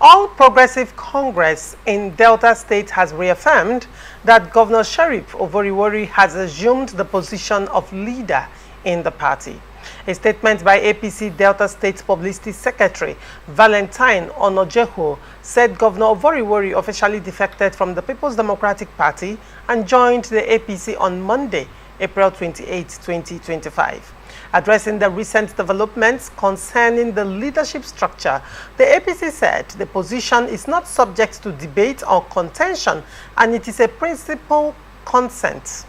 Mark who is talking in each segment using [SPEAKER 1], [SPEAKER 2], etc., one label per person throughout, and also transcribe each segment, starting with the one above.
[SPEAKER 1] All Progressive Congress in Delta State has reaffirmed that Governor Sheriff Oborevwori has assumed the position of leader in the party. A statement by APC Delta State Publicity Secretary Valentine Onojeho said Governor Oborevwori officially defected from the People's Democratic Party and joined the APC on Monday, April 28, 2025. Addressing the recent developments concerning the leadership structure, the APC said the position is not subject to debate or contention and it is a principle consent.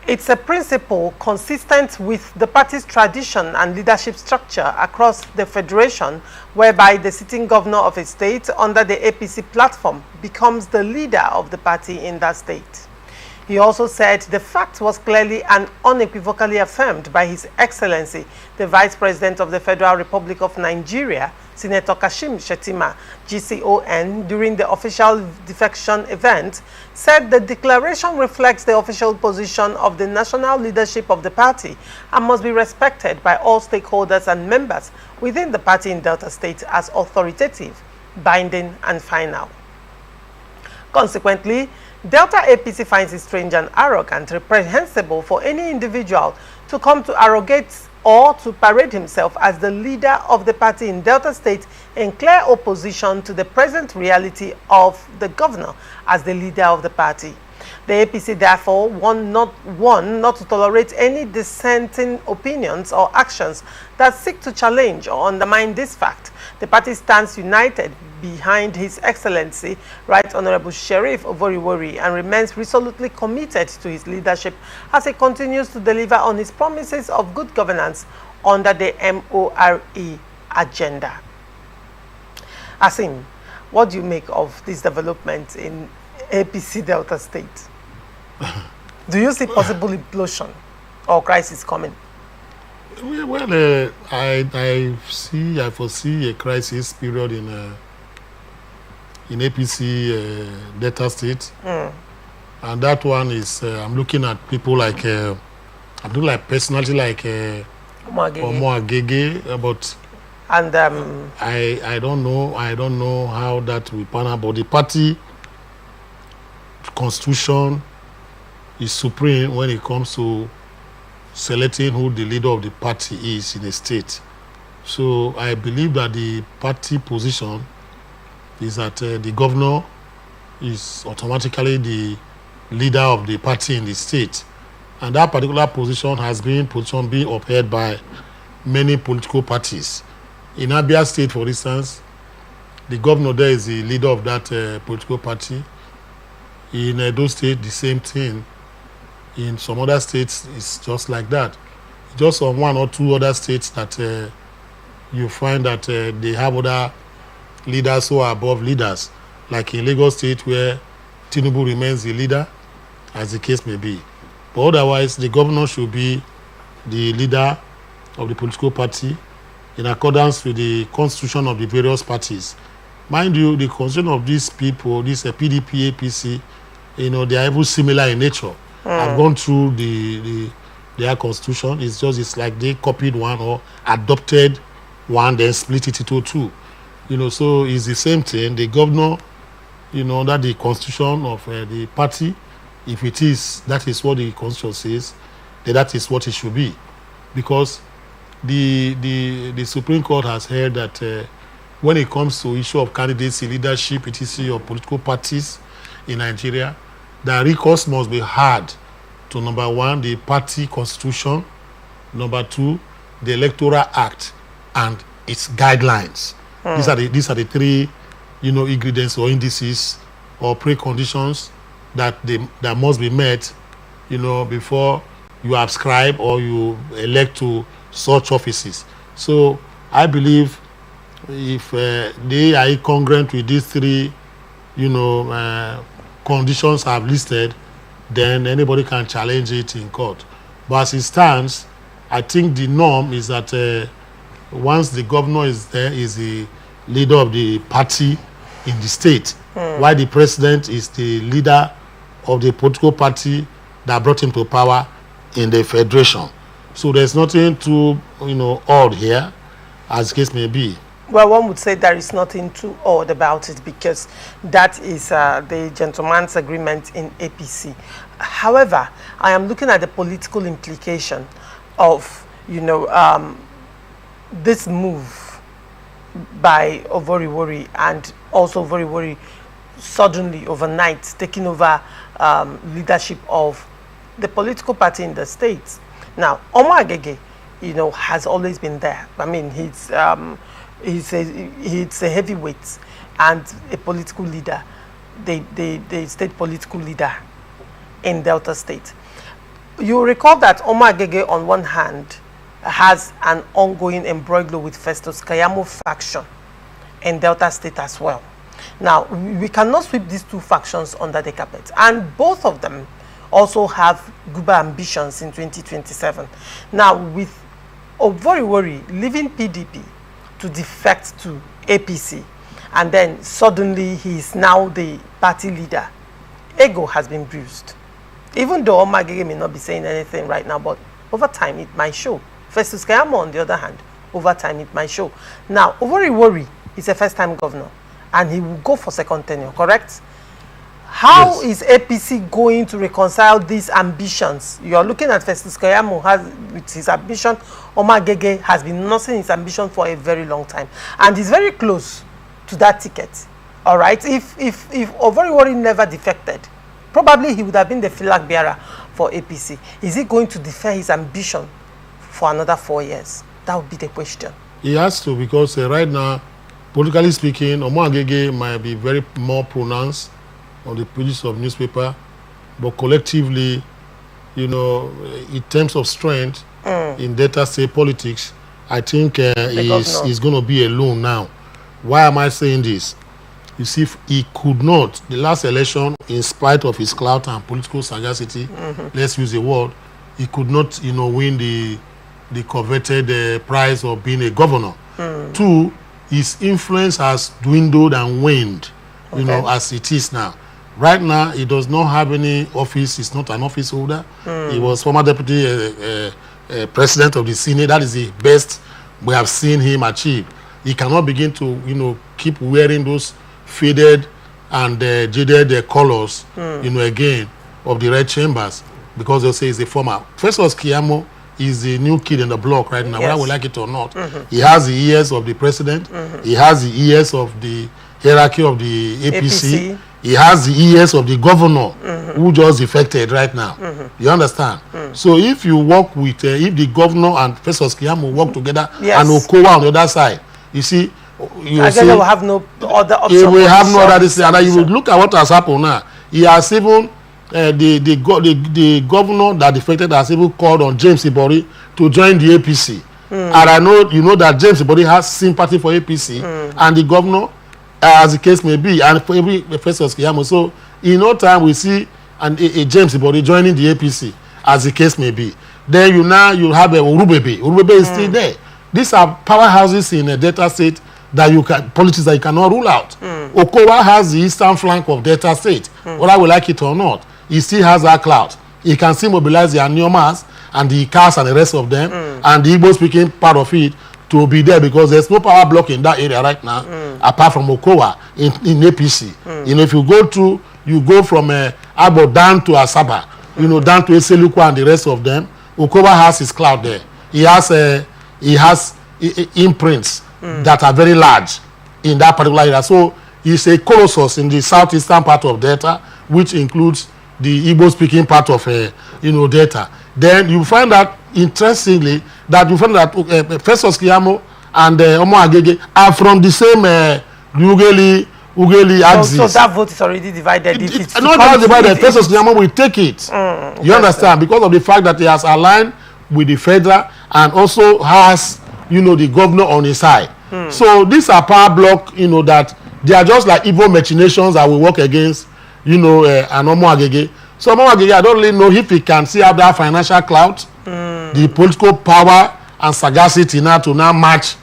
[SPEAKER 1] It's a principle consistent with the party's tradition and leadership structure across the federation, whereby the sitting governor of a state under the APC platform becomes the leader of the party in that state. He also said the fact was clearly and unequivocally affirmed by His Excellency, the Vice President of the Federal Republic of Nigeria, Senator Kashim Shettima, GCON, during the official defection event, said the declaration reflects the official position of the national leadership of the party and must be respected by all stakeholders and members within the party in Delta State as authoritative, binding, and final. Consequently, Delta APC finds it strange and arrogant, reprehensible for any individual to come to arrogate or to parade himself as the leader of the party in Delta State in clear opposition to the present reality of the governor as the leader of the party. The APC therefore warned not to tolerate any dissenting opinions or actions that seek to challenge or undermine this fact. The party stands united behind His Excellency, Right Honorable Sheriff Oborevwori, and remains resolutely committed to his leadership as he continues to deliver on his promises of good governance under the MORE agenda. Asim, what do you make of this development in APC Delta State? Do you see possible implosion or crisis coming?
[SPEAKER 2] Well, I foresee a crisis period in APC Delta State, and that one is I'm looking at people like I'm looking like personality like Omoagege, but
[SPEAKER 1] and
[SPEAKER 2] I don't know how that will pan out. But the party constitution is supreme when it comes to selecting who the leader of the party is in a state. So I believe that the party position is that the governor is automatically the leader of the party in the state. And that particular position has been being upheld by many political parties. In Abia State, for instance, the governor there is the leader of that political party. In Edo State, the same thing. In some other states, it's just like that. Just on one or two other states that you find that they have other leaders who are above leaders, like in Lagos State, where Tinubu remains the leader, as the case may be. But otherwise, the governor should be the leader of the political party in accordance with the constitution of the various parties. Mind you, the constitution of these people, this PDP, APC, they are even similar in nature. I've gone through their constitution. It's like they copied one or adopted one, then split it into two. So it's the same thing. The governor, under the constitution of the party, if it is, that is what the constitution says, then that is what it should be. Because the Supreme Court has held that when it comes to issue of candidacy, leadership, etc., of political parties in Nigeria, the recourse must be had to number one, the party constitution, number two, the Electoral Act and its guidelines. These are the three, ingredients or indices or preconditions that must be met, before you subscribe or you elect to such offices. So I believe if they are incongruent with these three, conditions I've listed, then anybody can challenge it in court. But as it stands, I think the norm is that once the governor is there, is the leader of the party in the state, while the president is the leader of the political party that brought him to power in the federation. So there's nothing too, odd here, as the case may be.
[SPEAKER 1] Well, one would say there is nothing too odd about it because that is the gentleman's agreement in APC. However, I am looking at the political implication of, this move by Oborevwori, and also Oborevwori suddenly overnight taking over leadership of the political party in the states. Now, Omo Agege, has always been there. I mean, he's a heavyweight and a political leader, the state political leader in Delta State. You recall that Omo Agege, on one hand, has an ongoing embroglio with Festus Keyamo faction in Delta State as well. Now, we cannot sweep these two factions under the carpet, and both of them also have Guba ambitions in 2027. Now, with Oborevwori leaving PDP to defect to APC, and then suddenly he is now the party leader, ego has been bruised. Even though Omo Agege may not be saying anything right now, but over time it might show. Festus Keyamo, on the other hand, over time it might show. Now, Oborevwori is a first-time governor, and he will go for second tenure, correct? How is APC going to reconcile these ambitions? You are looking at Festus Keyamo with his ambition. Omo Agege has been nursing his ambition for a very long time, and he's very close to that ticket. All right. If Oborevwori never defected, probably he would have been the flag bearer for APC. Is he going to defer his ambition for another 4 years? That would be the question.
[SPEAKER 2] He has to, because right now, politically speaking, Omo Agege might be very more pronounced on the pages of newspaper, but collectively, in terms of strength in Delta State politics, I think he's going to be alone now. Why am I saying this? You see, he could not, the last election, in spite of his clout and political sagacity, let's use the word, he could not, win the coveted prize of being a governor. Two, his influence has dwindled and waned, as it is now. Right now, he does not have any office. He's not an office holder. He was former deputy president of the Senate. That is the best we have seen him achieve. He cannot begin to, keep wearing those faded and jaded colors, again, of the red chambers, because they'll say he's a former. Festus Keyamo is the new kid in the block right now, whether we like it or not. He has the ears of the president. He has the ears of the hierarchy of the APC. He has the ears of the governor who just defected right now. You understand? So if you work with, if the governor and Festus Keyamo work together, and Okowa on the other side, you see,
[SPEAKER 1] Agege will have no other option.
[SPEAKER 2] He will have no other decision. And you would look at what has happened now. He has even, the governor that defected has even called on James Ibori to join the APC. And I know, that James Ibori has sympathy for APC, and the governor, as the case may be, and for every Festus Keyamo. So in no time we see a James Ibori joining the APC, as the case may be. Then you have a Oborevwori. Oborevwori is still there. These are powerhouses in a Delta State that politics that you cannot rule out. Okowa has the eastern flank of Delta State, whether I will like it or not. He still has that clout. He can still mobilize the Aniomas and the Kas and the rest of them, and the Igbo-speaking part of it to be there, because there's no power block in that area right now, apart from Okowa in APC. If you go from Abo down to Asaba, down to Eseluku and the rest of them, Okowa has his clout there. He has imprints that are very large in that particular area. So he's a colossus in the southeastern part of Delta, which includes the Igbo-speaking part of Delta. Then you find that, interestingly, Festus Keyamo and Omo Agege are from the same Ugeli axis.
[SPEAKER 1] So that vote is already divided.
[SPEAKER 2] It's not divided. Festus Keyamo will take it. You understand? Because of the fact that he has aligned with the federal and also has, the governor on his side. So these are power block, that they are just like evil machinations that will work against, an Omo Agege. So Omo Agege, I don't really know if he can see have that financial clout, the political power and sagacity now to match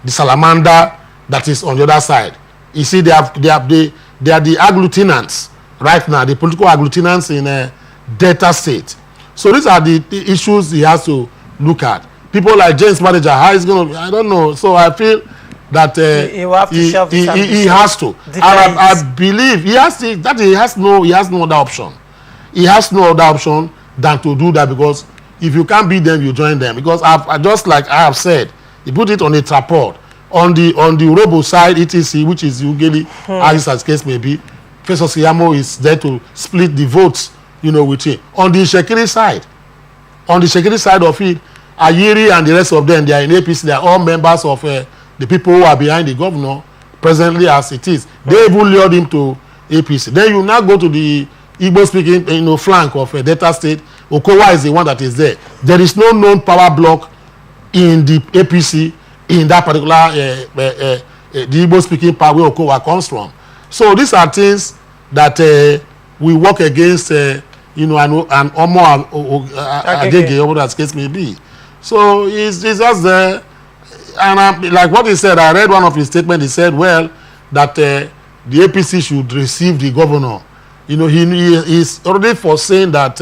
[SPEAKER 2] the salamander that is on the other side. You see, they are the agglutinants right now, the political agglutinants in Delta State. So these are the issues he has to look at. People like James Manager, how is going to, I don't know. So I feel that
[SPEAKER 1] he will have to shelve his ambition.
[SPEAKER 2] He has to. And I believe he has no other option. He has no other option than to do that, because if you can't beat them, you join them. Because just like I have said, he put it on a tripod. On the robo side, etc., which is usually as case may be, Professor Siyamo is there to split the votes, with him. On the Shekiri side of it, Ayiri and the rest of them, they are in APC. They are all members of the people who are behind the governor presently as it is. They even lured him to APC. Then you now go to the Igbo-speaking flank of Delta State. Okowa is the one that is there. There is no known power block in the APC in that particular the Igbo-speaking part where Okowa comes from. So these are things that we work against, and Omo Agege, whatever that case may be. So it's just there. And like what he said, I read one of his statements. He said, well, that the APC should receive the governor. He's already foreseen that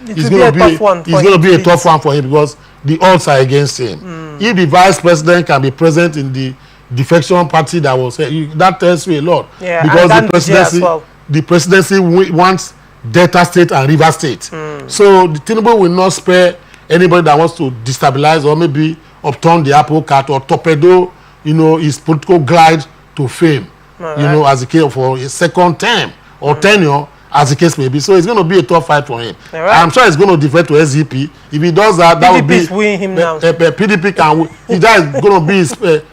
[SPEAKER 2] it's going to be a tough one for him, because the odds are against him. If the vice president can be present in the defection party, that was that tells you a lot.
[SPEAKER 1] Yeah,
[SPEAKER 2] because the presidency wants Delta State and River State. So the Tinubu will not spare anybody that wants to destabilize or maybe upturn the apple cart or torpedo, his political glide to fame. As a case for a second term or tenure, as the case may be. So it's going to be a tough fight for him. Right. I'm sure he's going to defect to SDP. If he does that, that would be
[SPEAKER 1] win him now.
[SPEAKER 2] PDP can win. That is going to be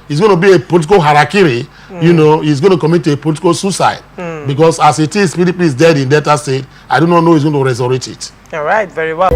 [SPEAKER 2] it's going to be a political harakiri. He's going to commit a political suicide, because as it is, PDP is dead in Delta State. I do not know he's going to resurrect it.
[SPEAKER 1] All right, very well.